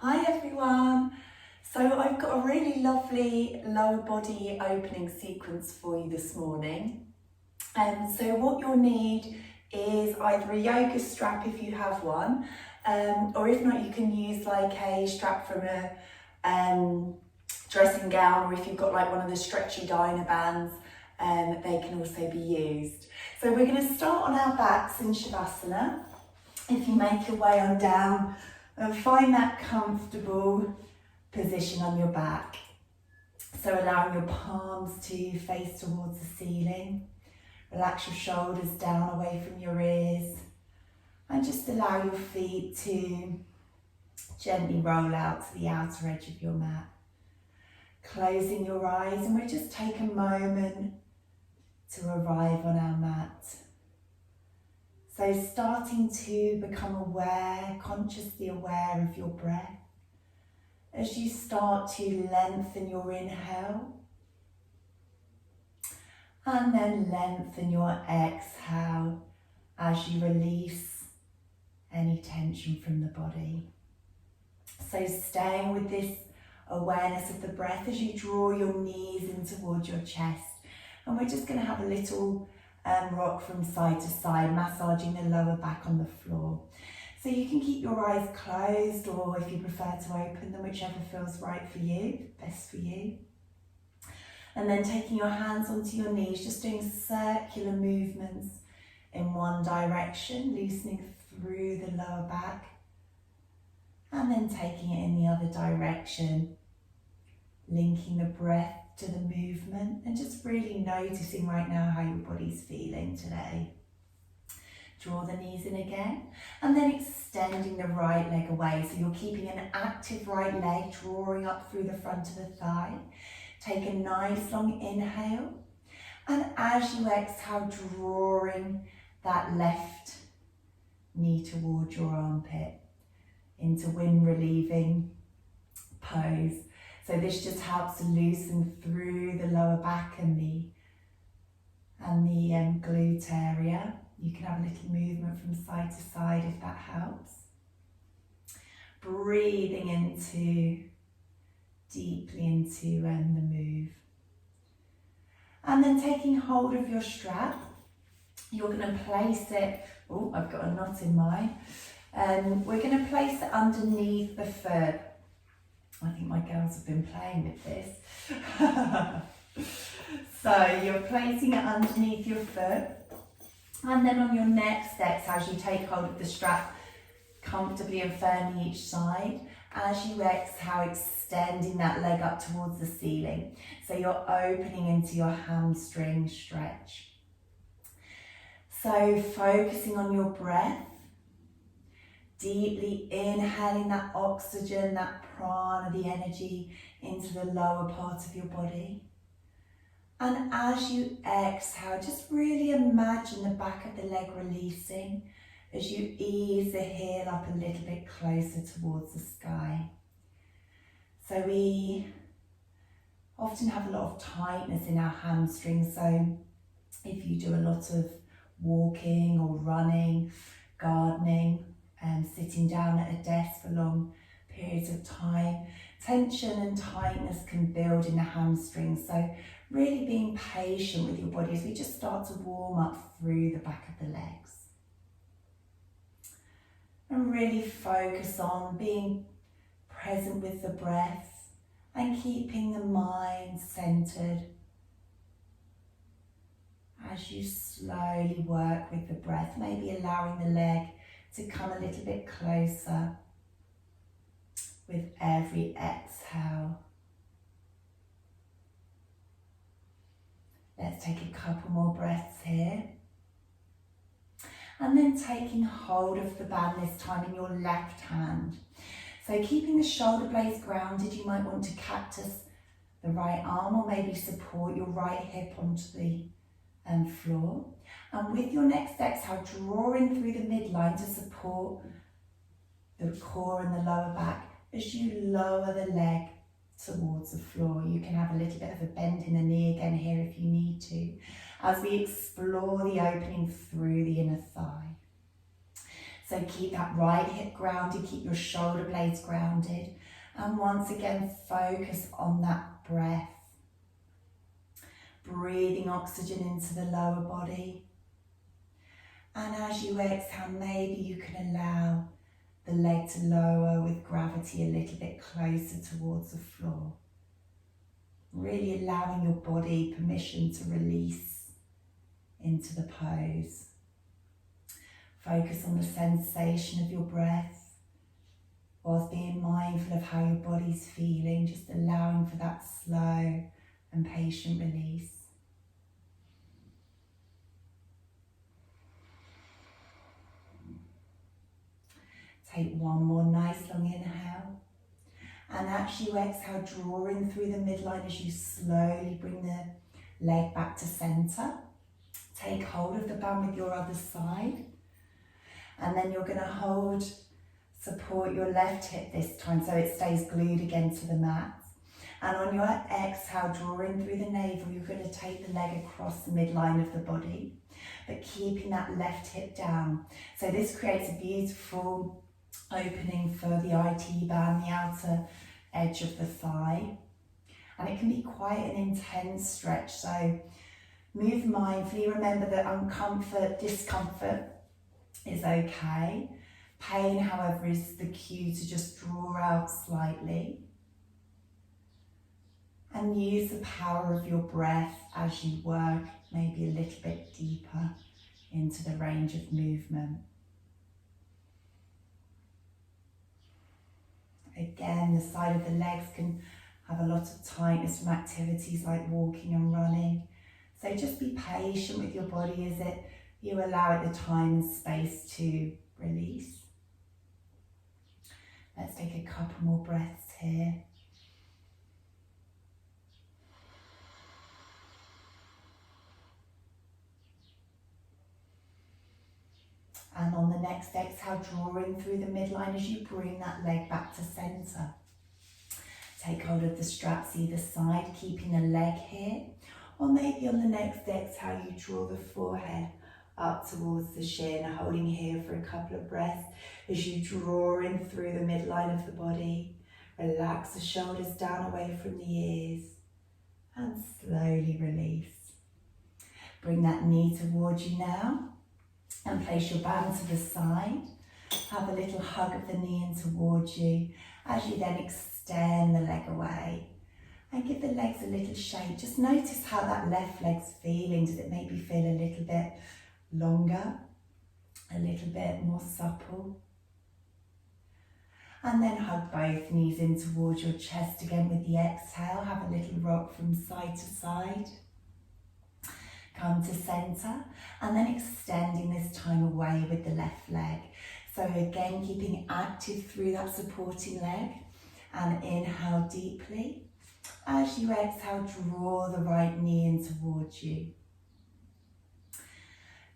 Hi everyone! So I've got a really lovely lower body opening sequence for you this morning. So what you'll need is either a yoga strap if you have one, or if not you can use like a strap from a dressing gown, or if you've got like one of the stretchy diner bands, they can also be used. So we're going to start on our backs in Shavasana. If you make your way on down, and find that comfortable position on your back. So allowing your palms to face towards the ceiling. Relax your shoulders down away from your ears. And just allow your feet to gently roll out to the outer edge of your mat. Closing your eyes, and we'll just take a moment to arrive on our mat. So starting to become aware, consciously aware of your breath as you start to lengthen your inhale and then lengthen your exhale as you release any tension from the body. So staying with this awareness of the breath as you draw your knees in towards your chest, and we're just going to have a little rock from side to side, massaging the lower back on the floor. So you can keep your eyes closed, or if you prefer to open them, whichever feels right for you, best for you. And then taking your hands onto your knees, just doing circular movements in one direction, loosening through the lower back, and then taking it in the other direction, linking the breath to the movement, and just really noticing right now how your body's feeling today. Draw the knees in again, and then extending the right leg away. So you're keeping an active right leg, drawing up through the front of the thigh. Take a nice long inhale, and as you exhale, drawing that left knee towards your armpit into wind relieving pose. So this just helps to loosen through the lower back and the glute area. You can have a little movement from side to side if that helps. Breathing deeply into the move. And then taking hold of your strap, you're going to place it, oh, I've got a knot in mine. We're going to place it underneath the foot. I think my girls have been playing with this. So you're placing it underneath your foot, and then on your next exhale, as you take hold of the strap comfortably and firmly each side, as you exhale, extending that leg up towards the ceiling. So you're opening into your hamstring stretch. So focusing on your breath, deeply inhaling that oxygen, that prana, the energy into the lower part of your body. And as you exhale, just really imagine the back of the leg releasing as you ease the heel up a little bit closer towards the sky. So we often have a lot of tightness in our hamstrings. So if you do a lot of walking or running, gardening, sitting down at a desk for long periods of time, tension and tightness can build in the hamstrings. So really being patient with your body as we just start to warm up through the back of the legs. And really focus on being present with the breath and keeping the mind centered as you slowly work with the breath, maybe allowing the leg to come a little bit closer with every exhale. Let's take a couple more breaths here. And then taking hold of the band this time in your left hand. So keeping the shoulder blades grounded, you might want to cactus the right arm, or maybe support your right hip onto the floor. And with your next exhale, drawing through the midline to support the core and the lower back as you lower the leg towards the floor. You can have a little bit of a bend in the knee again here if you need to, as we explore the opening through the inner thigh. So So keep that right hip grounded, keep your shoulder blades grounded. And once again, focus on that breath. Breathing oxygen into the lower body. And as you exhale, maybe you can allow the leg to lower with gravity a little bit closer towards the floor. Really allowing your body permission to release into the pose. Focus on the sensation of your breath, whilst being mindful of how your body's feeling, just allowing for that slow and patient release. Take one more nice long inhale. And as you exhale, drawing through the midline as you slowly bring the leg back to centre. Take hold of the band with your other side. And then you're going to support your left hip this time so it stays glued again to the mat. And on your exhale, drawing through the navel, you're going to take the leg across the midline of the body, but keeping that left hip down. So this creates a beautiful opening for the IT band, the outer edge of the thigh. And it can be quite an intense stretch, so move mindfully. Remember that discomfort is okay. Pain, however, is the cue to just draw out slightly. And use the power of your breath as you work maybe a little bit deeper into the range of movement. Again, the side of the legs can have a lot of tightness from activities like walking and running. So just be patient with your body as you allow it the time and space to release. Let's take a couple more breaths here. And on the next exhale, drawing through the midline as you bring that leg back to centre. Take hold of the straps either side, keeping the leg here. Or maybe on the next exhale, you draw the forehead up towards the shin, holding here for a couple of breaths as you draw in through the midline of the body. Relax the shoulders down away from the ears and slowly release. Bring that knee towards you now and place your band to the side. Have a little hug of the knee in towards you as you then extend the leg away. And give the legs a little shake. Just notice how that left leg's feeling. Does it maybe feel a little bit longer? A little bit more supple? And then hug both knees in towards your chest again with the exhale. Have a little rock from side to side. Come to centre. And then extending this time away with the left leg. So again, keeping active through that supporting leg. And inhale deeply. As you exhale, draw the right knee in towards you.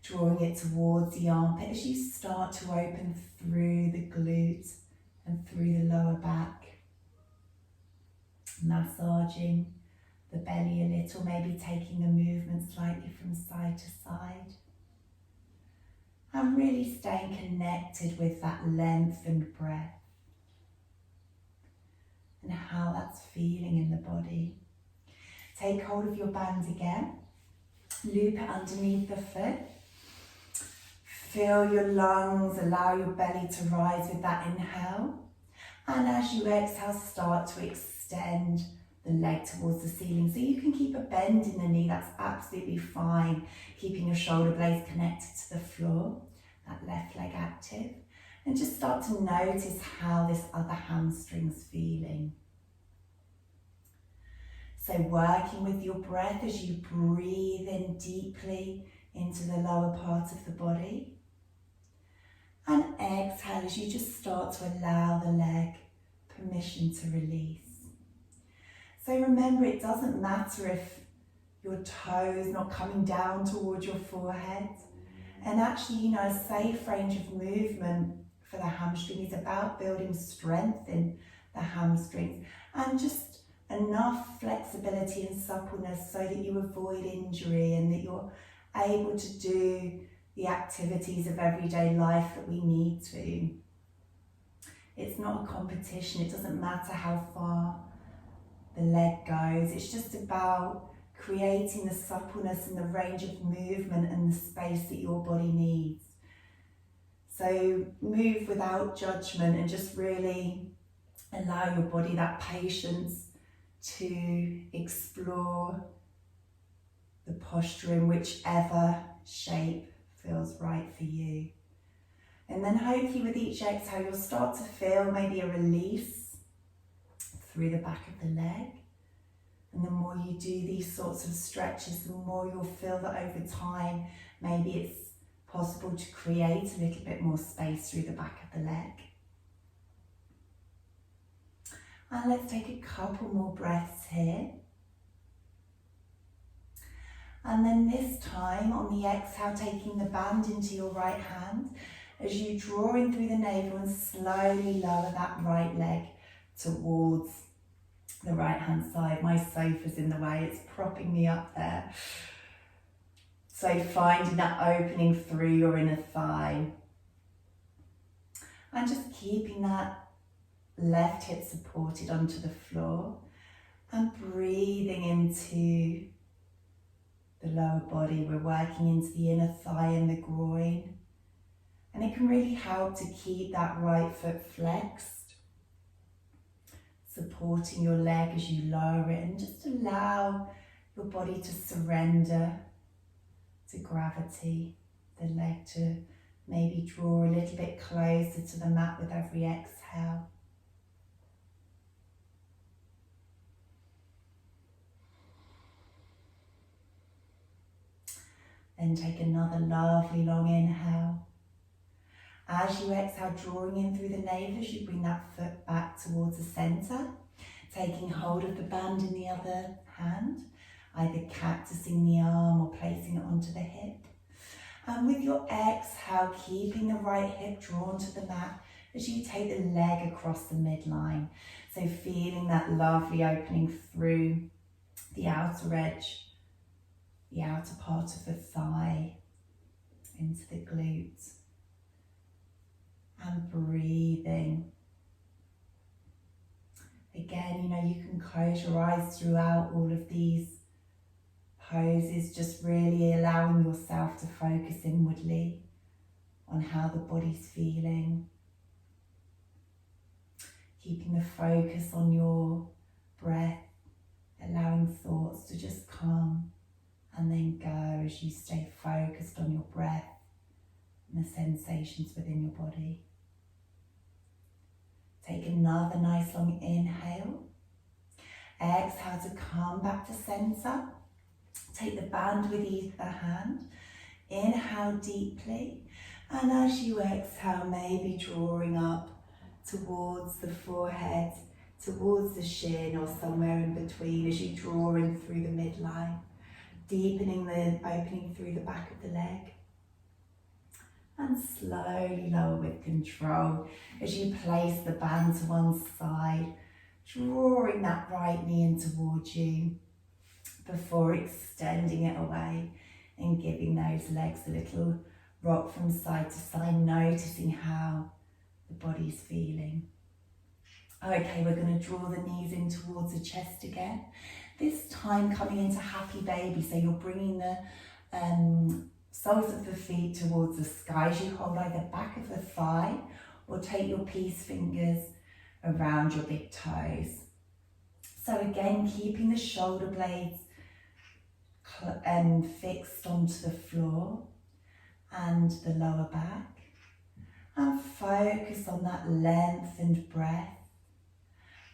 Drawing it towards the armpit as you start to open through the glutes and through the lower back. Massaging the belly a little, maybe taking the movement slightly from side to side. And really staying connected with that lengthened breath. And how that's feeling in the body. Take hold of your band again. Loop it underneath the foot. Fill your lungs, allow your belly to rise with that inhale. And as you exhale, start to extend the leg towards the ceiling. So you can keep a bend in the knee, that's absolutely fine. Keeping your shoulder blades connected to the floor, that left leg active. And just start to notice how this other hamstring's feeling. So working with your breath as you breathe in deeply into the lower part of the body. And exhale as you just start to allow the leg permission to release. So remember, it doesn't matter if your toes not coming down towards your forehead. And actually, a safe range of movement for the hamstring is about building strength in the hamstrings and just enough flexibility and suppleness so that you avoid injury and that you're able to do the activities of everyday life that we need to. It's not a competition. It doesn't matter how far the leg goes. It's just about creating the suppleness and the range of movement and the space that your body needs. So move without judgment and just really allow your body that patience to explore the posture in whichever shape feels right for you. And then hopefully with each exhale you'll start to feel maybe a release through the back of the leg. And the more you do these sorts of stretches, the more you'll feel that over time maybe it's possible to create a little bit more space through the back of the leg. And let's take a couple more breaths here. And then this time on the exhale, taking the band into your right hand as you draw in through the navel and slowly lower that right leg towards the right hand side. My sofa's in the way, it's propping me up there. So finding that opening through your inner thigh. And just keeping that left hip supported onto the floor and breathing into the lower body. We're working into the inner thigh and the groin. And it can really help to keep that right foot flexed, supporting your leg as you lower it, and just allow your body to surrender to gravity, the leg to maybe draw a little bit closer to the mat with every exhale. Then take another lovely long inhale. As you exhale, drawing in through the navel as you bring that foot back towards the centre, taking hold of the band in the other hand, either cactusing the arm or placing it onto the hip. And with your exhale, keeping the right hip drawn to the mat as you take the leg across the midline. So feeling that lovely opening through the outer edge, the outer part of the thigh, into the glutes. And breathing. Again, you can close your eyes throughout all of these poses, just really allowing yourself to focus inwardly on how the body's feeling. Keeping the focus on your breath, allowing thoughts to just come and then go as you stay focused on your breath and the sensations within your body. Take another nice long inhale. Exhale to come back to centre. Take the band with either hand. Inhale deeply. And as you exhale, maybe drawing up towards the forehead, towards the shin or somewhere in between as you draw in through the midline. Deepening the opening through the back of the leg. And slowly lower with control as you place the band to one side, drawing that right knee in towards you before extending it away and giving those legs a little rock from side to side, noticing how the body's feeling. Okay, we're going to draw the knees in towards the chest again. This time coming into happy baby, so you're bringing the soles of the feet towards the sky as you hold either back of the thigh or take your peace fingers around your big toes. So again, keeping the shoulder blades fixed onto the floor and the lower back, and focus on that lengthened breath.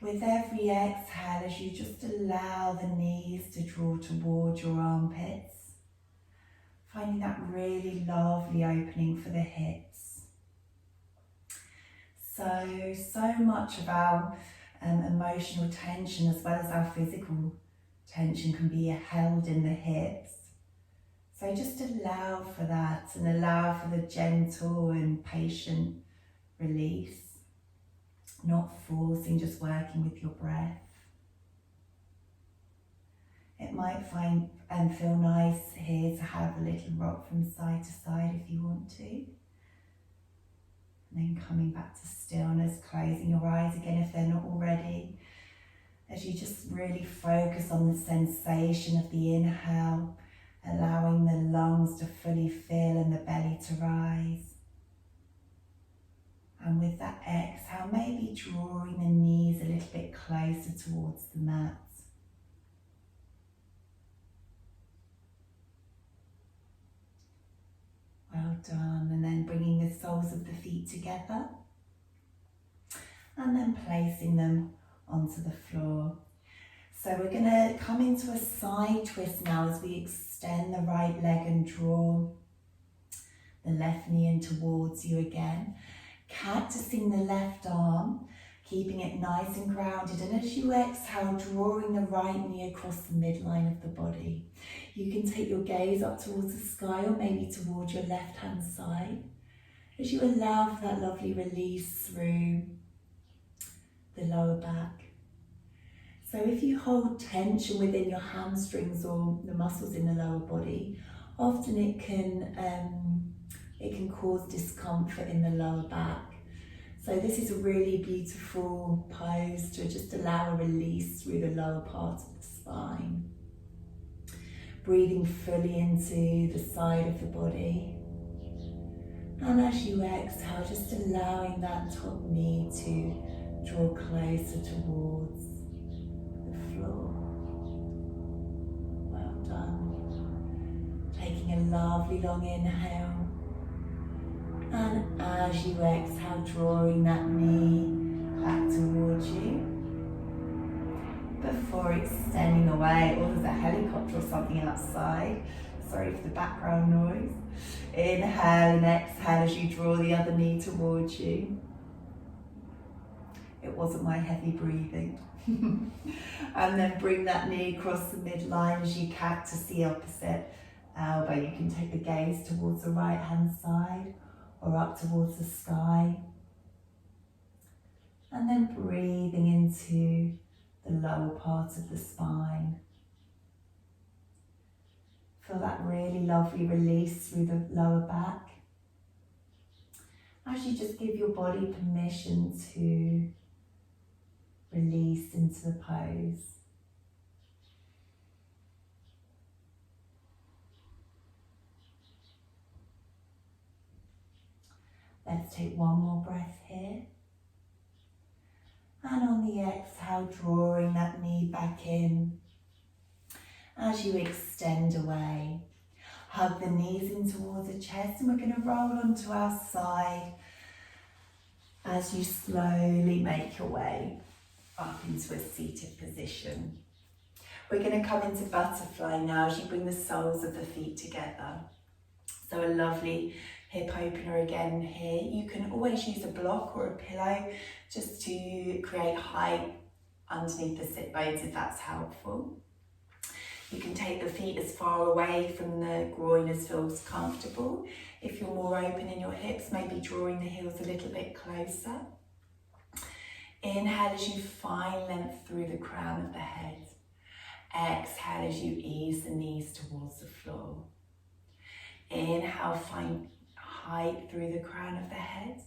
With every exhale, as you just allow the knees to draw towards your armpits, finding that really lovely opening for the hips. So much of our emotional tension as well as our physical tension can be held in the hips. So just allow for that and allow for the gentle and patient release. Not forcing, just working with your breath. It might find and feel nice here to have a little rock from side to side if you want to. And then coming back to stillness, closing your eyes again if they're not already. As you just really focus on the sensation of the inhale, allowing the lungs to fully fill and the belly to rise. And with that exhale, maybe drawing the knees a little bit closer towards the mat. Well done. And then bringing the soles of the feet together. And then placing them onto the floor. So we're going to come into a side twist now as we extend the right leg and draw the left knee in towards you again. Cactusing the left arm, keeping it nice and grounded. And as you exhale, drawing the right knee across the midline of the body. You can take your gaze up towards the sky or maybe towards your left hand side. As you allow for that lovely release through the lower back. So if you hold tension within your hamstrings or the muscles in the lower body, often it can cause discomfort in the lower back. So this is a really beautiful pose to just allow a release through the lower part of the spine. Breathing fully into the side of the body. And as you exhale, just allowing that top knee to draw closer towards the floor. Well done. Taking a lovely long inhale. And as you exhale, drawing that knee back towards you. Before extending away, oh, there's a helicopter or something outside. Sorry for the background noise. Inhale and exhale as you draw the other knee towards you. It wasn't my heavy breathing. And then bring that knee across the midline as you cactus the opposite elbow. You can take the gaze towards the right hand side or up towards the sky. And then breathing into the lower part of the spine. Feel that really lovely release through the lower back. As you just give your body permission to release into the pose. Let's take one more breath here. And on the exhale, drawing that knee back in. As you extend away, hug the knees in towards the chest, and we're going to roll onto our side as you slowly make your way up into a seated position. We're going to come into butterfly now as you bring the soles of the feet together. So a lovely hip opener again here. You can always use a block or a pillow just to create height underneath the sit bones if that's helpful. You can take the feet as far away from the groin as feels comfortable. If you're more open in your hips, maybe drawing the heels a little bit closer. Inhale as you find length through the crown of the head. Exhale as you ease the knees towards the floor. Inhale, find height through the crown of the head.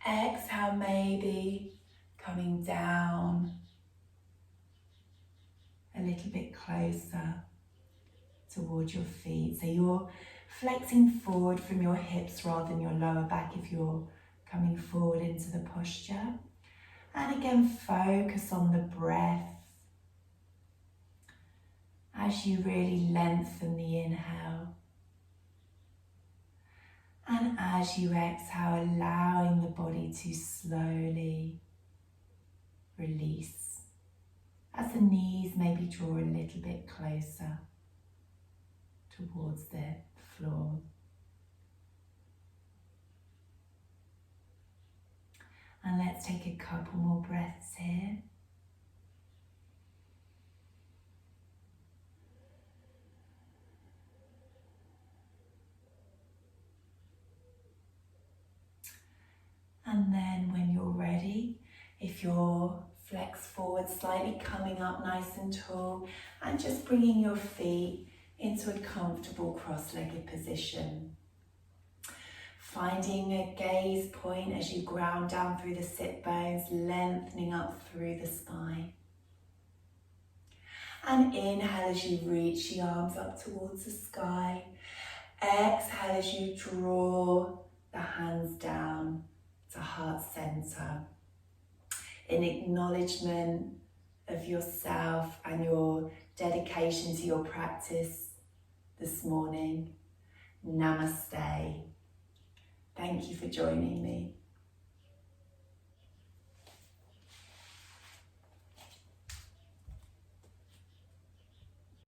Exhale, maybe coming down a little bit closer towards your feet. So you're flexing forward from your hips rather than your lower back if you're coming forward into the posture. And again, focus on the breath as you really lengthen the inhale. And as you exhale, allowing the body to slowly release. As the knees maybe draw a little bit closer towards the floor. And let's take a couple more breaths here. And then when you're ready, if you're Flex forward, slightly coming up nice and tall, and just bringing your feet into a comfortable cross-legged position. Finding a gaze point as you ground down through the sit bones, lengthening up through the spine. And inhale as you reach the arms up towards the sky. Exhale as you draw the hands down to heart center. In acknowledgement of yourself and your dedication to your practice this morning. Namaste. Thank you for joining me.